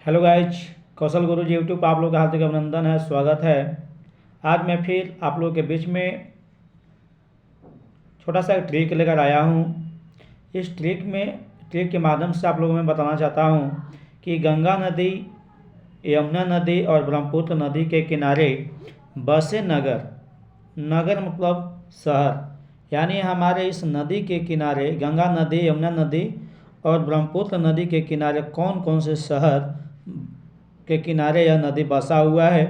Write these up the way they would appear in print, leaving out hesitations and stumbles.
Hello guys, कौशल गुरु जी YouTube पर आप लोग का हार्दिक अभिनंदन है, स्वागत है। आज मैं फिर आप लोगों के बीच में छोटा सा एक ट्रिक लेकर आया हूँ। इस ट्रिक के माध्यम से आप लोगों में बताना चाहता हूँ कि गंगा नदी, यमुना नदी और ब्रह्मपुत्र नदी के किनारे बसे नगर, नगर मतलब शहर, यानी हमारे इस नदी के किनारे गंगा नदी, यमुना नदी और ब्रह्मपुत्र नदी के किनारे कौन कौन से शहर के किनारे यह नदी बसा हुआ है,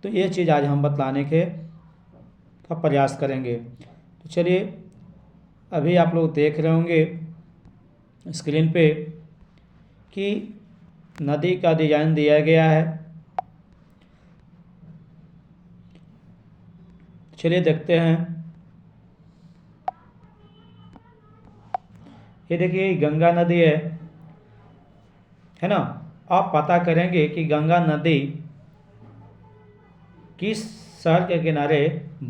तो ये चीज़ आज हम बतलाने का प्रयास करेंगे। तो चलिए, अभी आप लोग देख रहे होंगे स्क्रीन पे कि नदी का डिजाइन दिया गया है। चलिए देखते हैं। ये देखिए गंगा नदी है ना। आप पता करेंगे कि गंगा नदी किस शहर के किनारे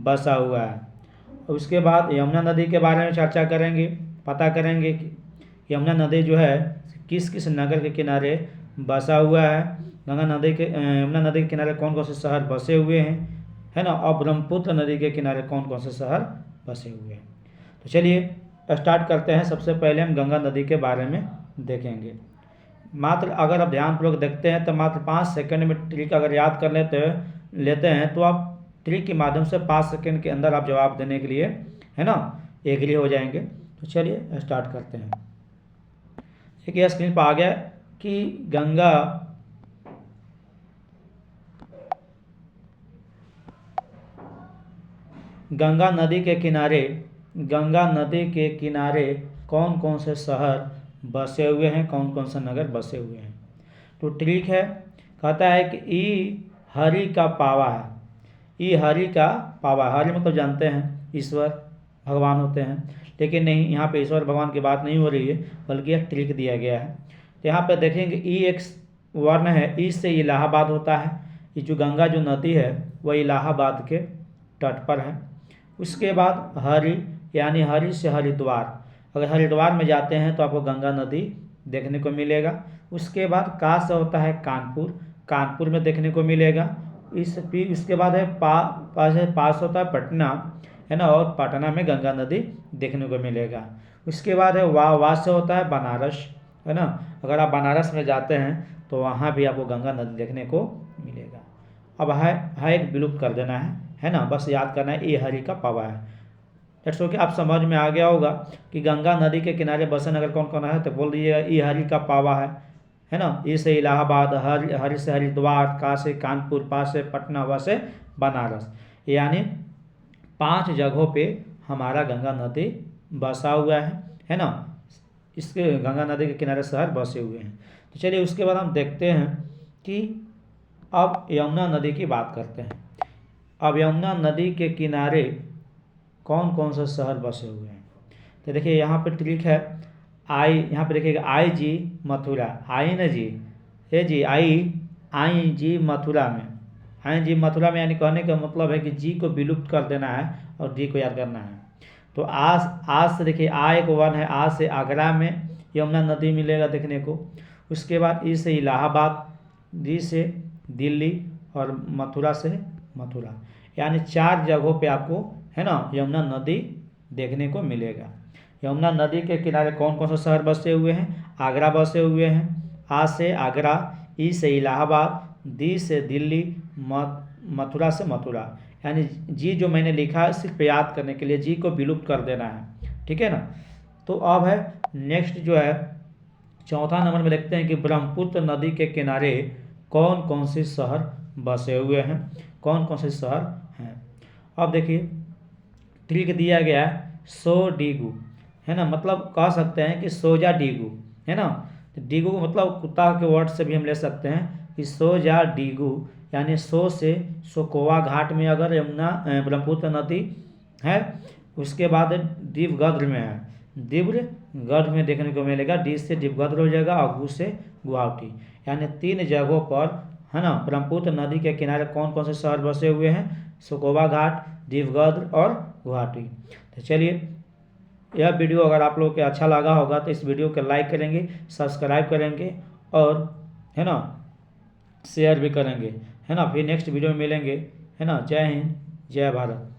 बसा हुआ है। उसके बाद यमुना नदी के बारे में चर्चा करेंगे, पता करेंगे कि यमुना नदी जो है किस किस नगर के किनारे बसा हुआ है। यमुना नदी के किनारे कौन कौन से शहर बसे हुए हैं, है ना। और ब्रह्मपुत्र नदी के किनारे कौन कौन से शहर बसे हुए हैं। तो चलिए स्टार्ट करते हैं। सबसे पहले हम गंगा नदी के बारे में देखेंगे। मात्र अगर आप ध्यानपूर्वक देखते हैं तो मात्र 5 सेकंड में ट्रिक अगर याद कर लेते हैं तो आप ट्रिक के माध्यम से 5 सेकंड के अंदर आप जवाब देने के लिए, है ना, एग्री हो जाएंगे। तो चलिए स्टार्ट करते हैं। देखिए स्क्रीन पर आ गया कि गंगा नदी के किनारे कौन कौन से शहर बसे हुए हैं, कौन कौन से नगर बसे हुए हैं। तो ट्रिक है, कहता है कि ई हरि का पावा है। ई हरि का पावा, हरि मतलब जानते हैं ईश्वर भगवान होते हैं, लेकिन नहीं, यहाँ पे ईश्वर भगवान की बात नहीं हो रही है, बल्कि एक ट्रिक दिया गया है। तो यहाँ पे देखेंगे ई एक वर्ण है, ई से इलाहाबाद होता है। ये जो गंगा जो नदी है वह इलाहाबाद के तट पर है। उसके बाद हरि, यानी हरि से हरिद्वार। अगर हरिद्वार में जाते हैं तो आपको गंगा नदी देखने को मिलेगा। उसके बाद का से होता है कानपुर, कानपुर में देखने को मिलेगा। इसके बाद है पास होता है पटना, है ना, और पटना में गंगा नदी देखने को मिलेगा। उसके बाद है वाह से होता है बनारस, है ना। अगर आप बनारस में जाते हैं तो वहाँ भी आपको गंगा नदी देखने को मिलेगा। अब है एक विलुप्त कर देना है ना, बस याद करना है ये हरि का पावा है। दैट्स ओके, आप समझ में आ गया होगा कि गंगा नदी के किनारे बसे नगर कौन कौन है। तो बोल दीजिएगा ई हरि का पावा है ना। ई से इलाहाबाद, हरि से हरिद्वार, का से कानपुर, पा से पटना, व से बनारस, यानी 5 जगहों पे हमारा गंगा नदी बसा हुआ है ना। इसके गंगा नदी के किनारे शहर बसे हुए हैं। तो चलिए उसके बाद हम देखते हैं कि अब यमुना नदी की बात करते हैं। अब यमुना नदी के किनारे कौन कौन से शहर बसे हुए हैं। तो देखिए यहाँ पे ट्रिक है, यहाँ पे देखिएगा आई जी मथुरा, आई न जी, हे जी आई जी मथुरा में, आई जी मथुरा में, यानी कहने का मतलब है कि जी को विलुप्त कर देना है और डी को याद करना है। तो आज से देखिए आ एक वन है, आज से आगरा में यमुना नदी मिलेगा देखने को। उसके बाद ई से इलाहाबाद, डी से दिल्ली और मथुरा से मथुरा, यानी 4 जगहों पे आपको, है ना, यमुना नदी देखने को मिलेगा। यमुना नदी के किनारे कौन कौन से शहर बसे हुए हैं। आगरा बसे हुए हैं, आ से आगरा, ई से इलाहाबाद, दी से दिल्ली, मथुरा से मथुरा। यानी जी जो मैंने लिखा है सिर्फ याद करने के लिए, जी को विलुप्त कर देना है, ठीक है ना। तो अब है नेक्स्ट जो है चौथा नंबर में देखते हैं कि ब्रह्मपुत्र नदी के किनारे कौन कौन से शहर बसे हुए हैं, कौन कौन से शहर हैं। अब देखिए ट्रिक दिया गया है सो डीगू, है ना, मतलब कह सकते हैं कि सोजा डीगू, है ना। तो डीगू को मतलब कुत्ता के वर्ड से भी हम ले सकते हैं कि सोजा डीगू, यानी सो से सोकोवा घाट में अगर यमुना ब्रह्मपुत्र नदी है। उसके बाद दिवगढ़ में है, दिब्रुगढ़ में देखने को मिलेगा। डी से दिवगढ़ हो जाएगा और गु से गुवाहाटी, यानी 3 जगहों पर, है ना, ब्रह्मपुत्र नदी के किनारे कौन कौन से शहर बसे हुए हैं। सोकोवा घाट, दिवगढ़ और गुवाहाटी। तो चलिए, यह वीडियो अगर आप लोग को अच्छा लगा होगा तो इस वीडियो को लाइक करेंगे, सब्सक्राइब करेंगे और, है ना, शेयर भी करेंगे, है ना। फिर नेक्स्ट वीडियो में मिलेंगे, है ना। जय हिंद, जय भारत।